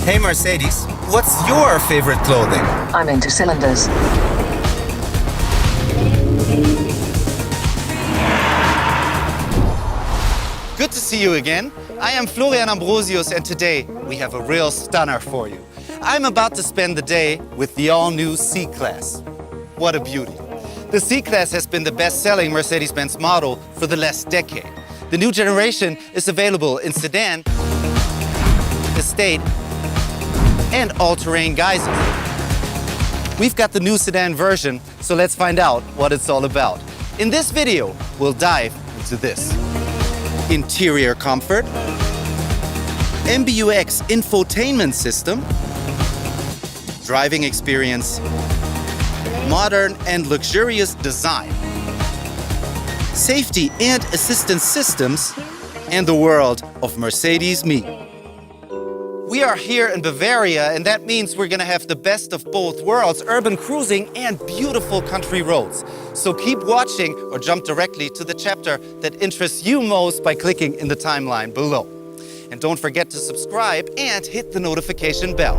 Hey Mercedes, what's your favorite clothing? I'm into cylinders. Good to see you again. I am Florian Ambrosius and today we have a real stunner for you. I'm about to spend the day with the all-new C-Class. What a beauty. The C-Class has been the best-selling Mercedes-Benz model for the last decade. The new generation is available in sedan, estate, and all-terrain guises. We've got the new sedan version, so let's find out what it's all about. In this video, we'll dive into this. Interior comfort, MBUX infotainment system, driving experience, modern and luxurious design, safety and assistance systems, and the world of Mercedes Me. We are here in Bavaria, and that means we're gonna have the best of both worlds, urban cruising and beautiful country roads. So keep watching or jump directly to the chapter that interests you most by clicking in the timeline below. And don't forget to subscribe and hit the notification bell.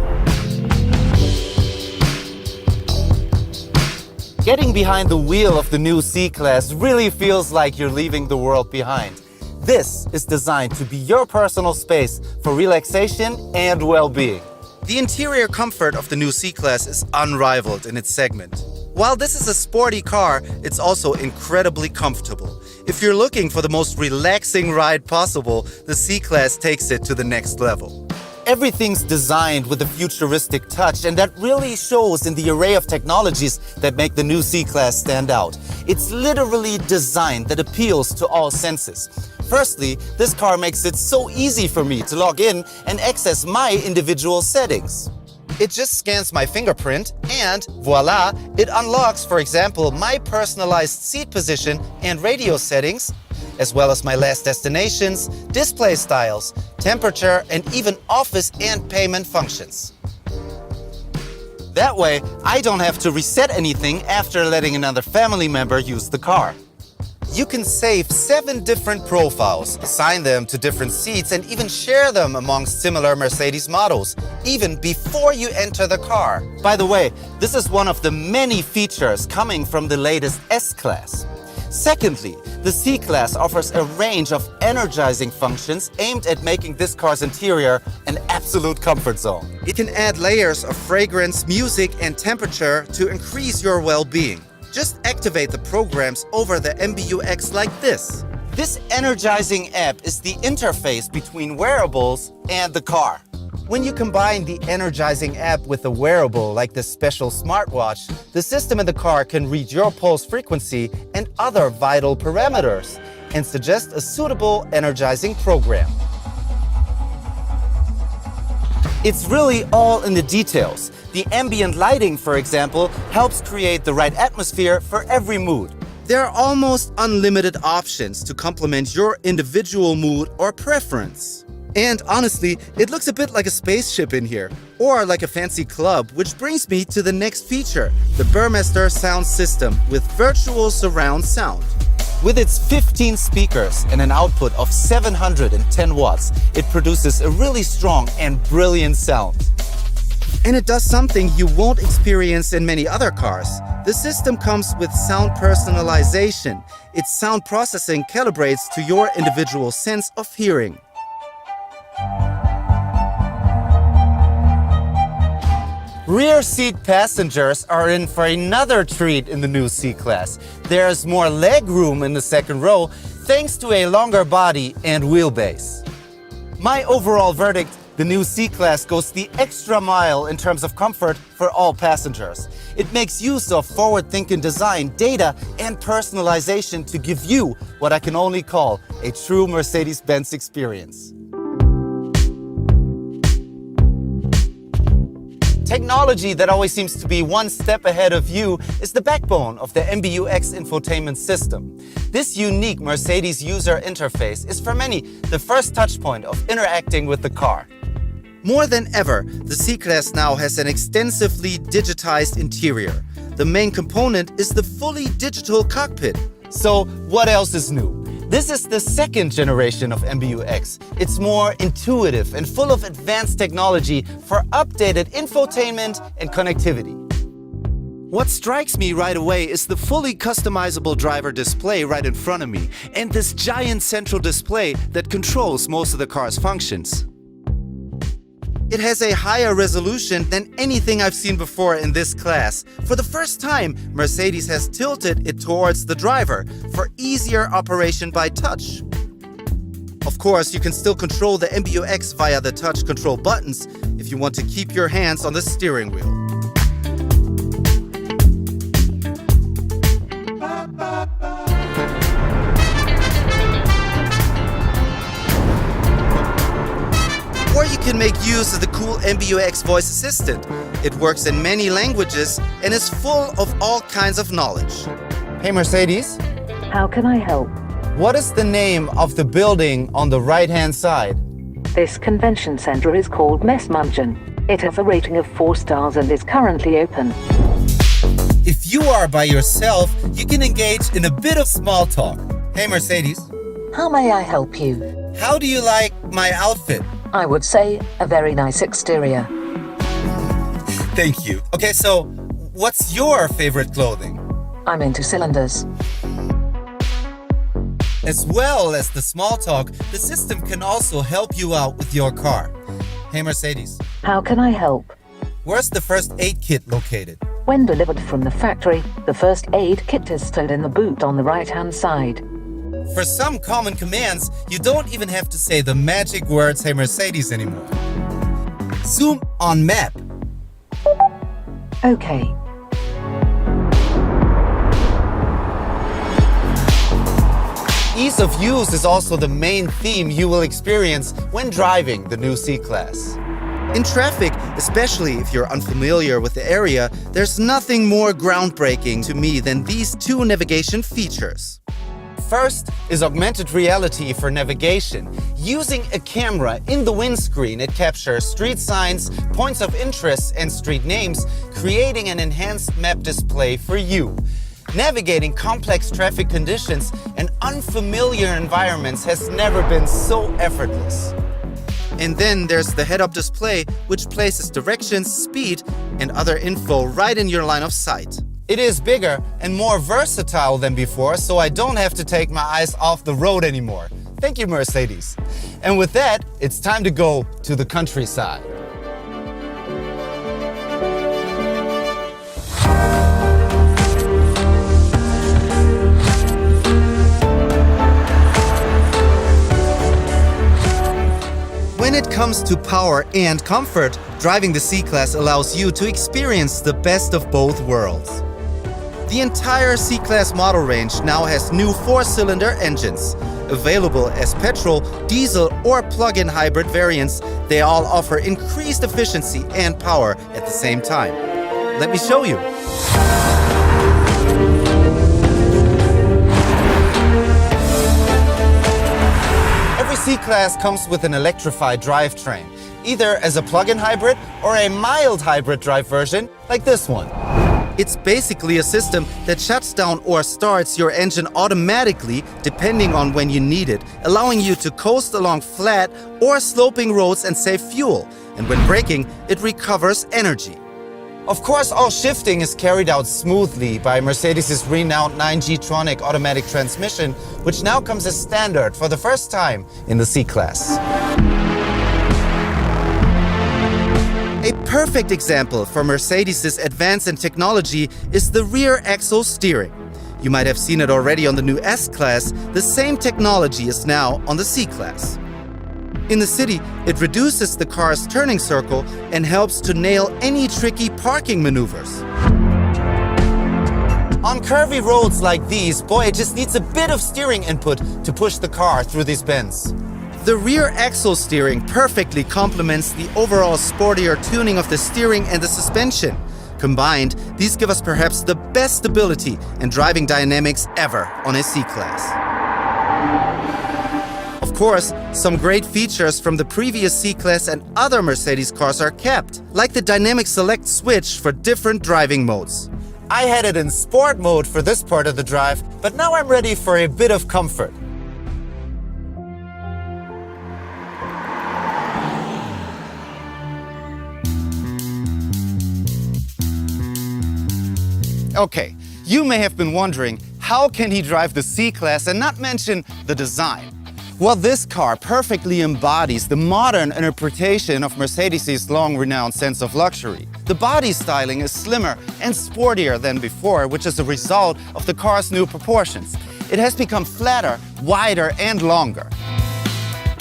Getting behind the wheel of the new C-Class really feels like you're leaving the world behind. This is designed to be your personal space for relaxation and well-being. The interior comfort of the new C-Class is unrivaled in its segment. While this is a sporty car, it's also incredibly comfortable. If you're looking for the most relaxing ride possible, the C-Class takes it to the next level. Everything's designed with a futuristic touch, and that really shows in the array of technologies that make the new C-Class stand out. It's literally designed that appeals to all senses. Firstly, this car makes it so easy for me to log in and access my individual settings. It just scans my fingerprint and voila, it unlocks, for example, my personalized seat position and radio settings, as well as my last destinations, display styles, temperature, and even office and payment functions. That way, I don't have to reset anything after letting another family member use the car. You can save 7 different profiles, assign them to different seats, and even share them amongst similar Mercedes models, even before you enter the car. By the way, this is one of the many features coming from the latest S-Class. Secondly, the C-Class offers a range of energizing functions aimed at making this car's interior an absolute comfort zone. It can add layers of fragrance, music, and temperature to increase your well-being. Just activate the programs over the MBUX like this. This energizing app is the interface between wearables and the car. When you combine the energizing app with a wearable like this special smartwatch, the system in the car can read your pulse frequency and other vital parameters and suggest a suitable energizing program. It's really all in the details. The ambient lighting, for example, helps create the right atmosphere for every mood. There are almost unlimited options to complement your individual mood or preference. And honestly, it looks a bit like a spaceship in here, or like a fancy club, which brings me to the next feature, the Burmester sound system with virtual surround sound. With its 15 speakers and an output of 710 watts, it produces a really strong and brilliant sound. And it does something you won't experience in many other cars. The system comes with sound personalization. Its sound processing calibrates to your individual sense of hearing. Rear seat passengers are in for another treat in the new C-Class. There's more leg room in the second row thanks to a longer body and wheelbase. My overall verdict: the new C-Class goes the extra mile in terms of comfort for all passengers. It makes use of forward-thinking design, data, and personalization to give you what I can only call a true Mercedes-Benz experience. Technology that always seems to be one step ahead of you is the backbone of the MBUX infotainment system. This unique Mercedes user interface is for many the first touchpoint of interacting with the car. More than ever, the C-Class now has an extensively digitized interior. The main component is the fully digital cockpit. So what else is new? This is the second generation of MBUX. It's more intuitive and full of advanced technology for updated infotainment and connectivity. What strikes me right away is the fully customizable driver display right in front of me and this giant central display that controls most of the car's functions. It has a higher resolution than anything I've seen before in this class. For the first time, Mercedes has tilted it towards the driver for easier operation by touch. Of course, you can still control the MBUX via the touch control buttons if you want to keep your hands on the steering wheel. Or you can make use of the cool MBUX voice assistant. It works in many languages and is full of all kinds of knowledge. Hey Mercedes, How can I help? what is the name of the building on the right-hand side? This convention center is called Messmungen. It has a rating of 4 stars and is currently open. If you are by yourself, you can engage in a bit of small talk. Hey Mercedes, How may I help you? how do you like my outfit? I would say a very nice exterior. Thank you. Okay, so what's your favorite clothing? I'm into cylinders. As well as the small talk, the system can also help you out with your car. Hey Mercedes, How can I help? where's the first aid kit located? When delivered from the factory, the first aid kit is stored in the boot on the right-hand side. For some common commands, you don't even have to say the magic words Hey Mercedes anymore. Zoom on map. Okay. Ease of use is also the main theme you will experience when driving the new C-Class. In traffic, especially if you're unfamiliar with the area, there's nothing more groundbreaking to me than these two navigation features. First is augmented reality for navigation. Using a camera in the windscreen, it captures street signs, points of interest, and street names, creating an enhanced map display for you. Navigating complex traffic conditions and unfamiliar environments has never been so effortless. And then there's the head-up display, which places directions, speed, and other info right in your line of sight. It is bigger and more versatile than before, so I don't have to take my eyes off the road anymore. Thank you, Mercedes. And with that, it's time to go to the countryside. When it comes to power and comfort, driving the C-Class allows you to experience the best of both worlds. The entire C-Class model range now has new 4-cylinder engines. Available as petrol, diesel, or plug-in hybrid variants, they all offer increased efficiency and power at the same time. Let me show you. Every C-Class comes with an electrified drivetrain, either as a plug-in hybrid or a mild hybrid drive version like this one. It's basically a system that shuts down or starts your engine automatically depending on when you need it, allowing you to coast along flat or sloping roads and save fuel. And when braking, it recovers energy. Of course, all shifting is carried out smoothly by Mercedes' renowned 9G-tronic automatic transmission, which now comes as standard for the first time in the C-Class. A perfect example for Mercedes' advance in technology is the rear axle steering. You might have seen it already on the new S-Class. The same technology is now on the C-Class. In the city, it reduces the car's turning circle and helps to nail any tricky parking maneuvers. On curvy roads like these, boy, it just needs a bit of steering input to push the car through these bends. The rear axle steering perfectly complements the overall sportier tuning of the steering and the suspension. Combined, these give us perhaps the best stability and driving dynamics ever on a C-Class. Of course, some great features from the previous C-Class and other Mercedes cars are kept, like the dynamic select switch for different driving modes. I had it in sport mode for this part of the drive, but now I'm ready for a bit of comfort. Okay, you may have been wondering, how can he drive the C-Class and not mention the design? Well, this car perfectly embodies the modern interpretation of Mercedes' long-renowned sense of luxury. The body styling is slimmer and sportier than before, which is a result of the car's new proportions. It has become flatter, wider, and longer.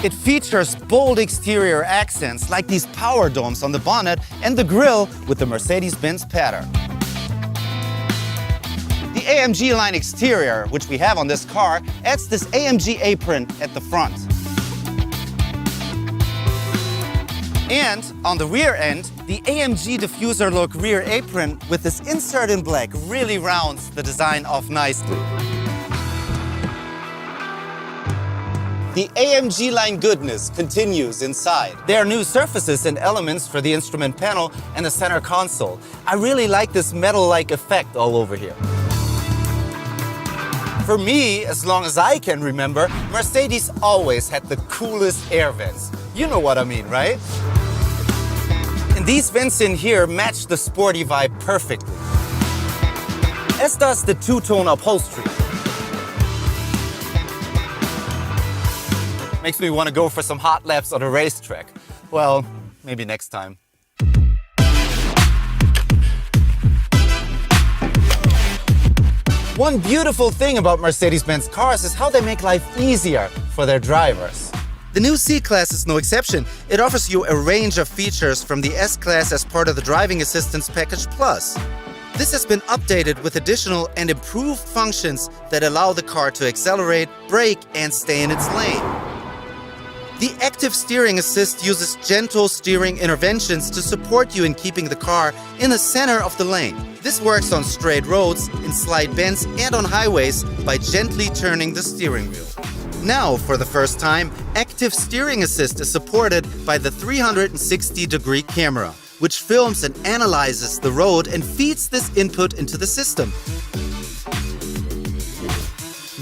It features bold exterior accents like these power domes on the bonnet and the grille with the Mercedes-Benz pattern. The AMG line exterior, which we have on this car, adds this AMG apron at the front. And on the rear end, the AMG diffuser look rear apron with this insert in black really rounds the design off nicely. The AMG line goodness continues inside. There are new surfaces and elements for the instrument panel and the center console. I really like this metal-like effect all over here. For me, as long as I can remember, Mercedes always had the coolest air vents. You know what I mean, right? And these vents in here match the sporty vibe perfectly. As does the two-tone upholstery. Makes me want to go for some hot laps on a racetrack. Well, maybe next time. One beautiful thing about Mercedes-Benz cars is how they make life easier for their drivers. The new C-Class is no exception. It offers you a range of features from the S-Class as part of the Driving Assistance Package Plus. This has been updated with additional and improved functions that allow the car to accelerate, brake, and stay in its lane. The Active Steering Assist uses gentle steering interventions to support you in keeping the car in the center of the lane. This works on straight roads, in slight bends, and on highways by gently turning the steering wheel. Now, for the first time, Active Steering Assist is supported by the 360-degree camera, which films and analyzes the road and feeds this input into the system.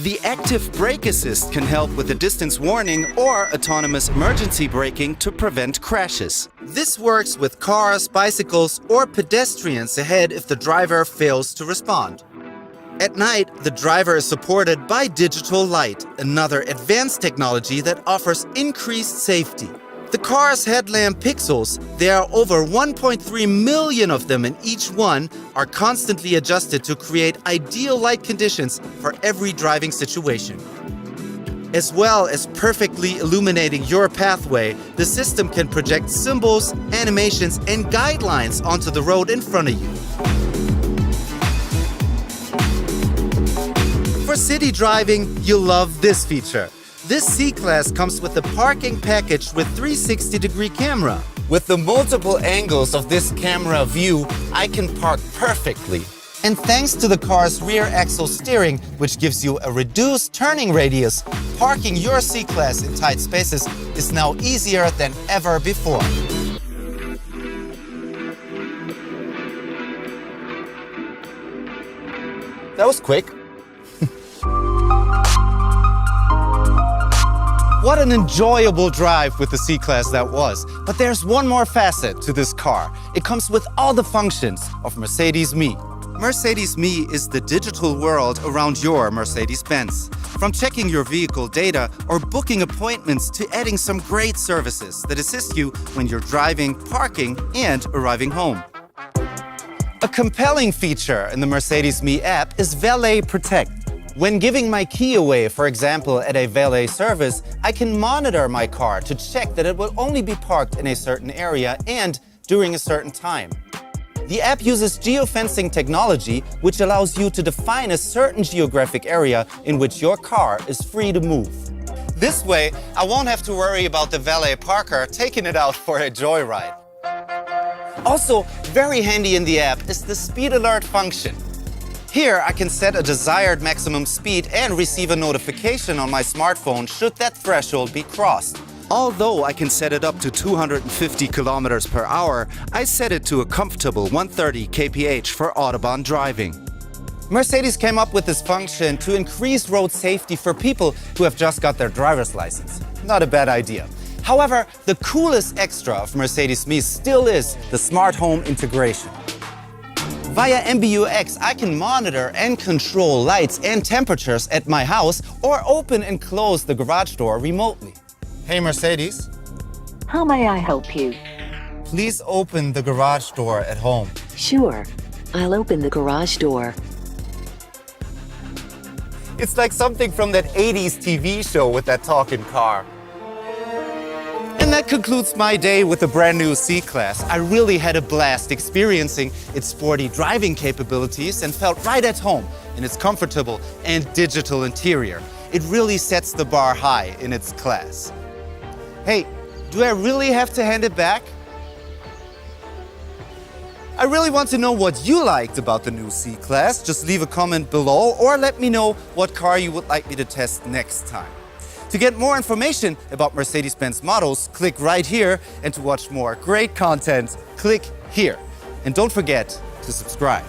The Active Brake Assist can help with the distance warning or autonomous emergency braking to prevent crashes. This works with cars, bicycles, or pedestrians ahead if the driver fails to respond. At night, the driver is supported by digital light, another advanced technology that offers increased safety. The car's headlamp pixels, there are over 1.3 million of them, and each one are constantly adjusted to create ideal light conditions for every driving situation. As well as perfectly illuminating your pathway, the system can project symbols, animations, and guidelines onto the road in front of you. For city driving, you'll love this feature. This C-Class comes with a parking package with 360-degree camera. With the multiple angles of this camera view, I can park perfectly. And thanks to the car's rear axle steering, which gives you a reduced turning radius, parking your C-Class in tight spaces is now easier than ever before. That was quick. What an enjoyable drive with the C-Class that was. But there's one more facet to this car. It comes with all the functions of Mercedes Me. Mercedes Me is the digital world around your Mercedes-Benz. From checking your vehicle data or booking appointments to adding some great services that assist you when you're driving, parking, and arriving home. A compelling feature in the Mercedes Me app is Valet Protect. When giving my key away, for example, at a valet service, I can monitor my car to check that it will only be parked in a certain area and during a certain time. The app uses geofencing technology, which allows you to define a certain geographic area in which your car is free to move. This way, I won't have to worry about the valet parker taking it out for a joyride. Also, very handy in the app is the speed alert function. Here, I can set a desired maximum speed and receive a notification on my smartphone should that threshold be crossed. Although I can set it up to 250 kilometers per hour, I set it to a comfortable 130 kph for Autobahn driving. Mercedes came up with this function to increase road safety for people who have just got their driver's license. Not a bad idea. However, the coolest extra of Mercedes Me still is the smart home integration. Via MBUX, I can monitor and control lights and temperatures at my house or open and close the garage door remotely. Hey Mercedes, How may I help you? please open the garage door at home. Sure. I'll open the garage door. It's like something from that 80s TV show with that talking car. And that concludes my day with the brand new C-Class. I really had a blast experiencing its sporty driving capabilities and felt right at home in its comfortable and digital interior. It really sets the bar high in its class. Hey, do I really have to hand it back? I really want to know what you liked about the new C-Class. Just leave a comment below or let me know what car you would like me to test next time. To get more information about Mercedes-Benz models, click right here, and to watch more great content, click here. And don't forget to subscribe.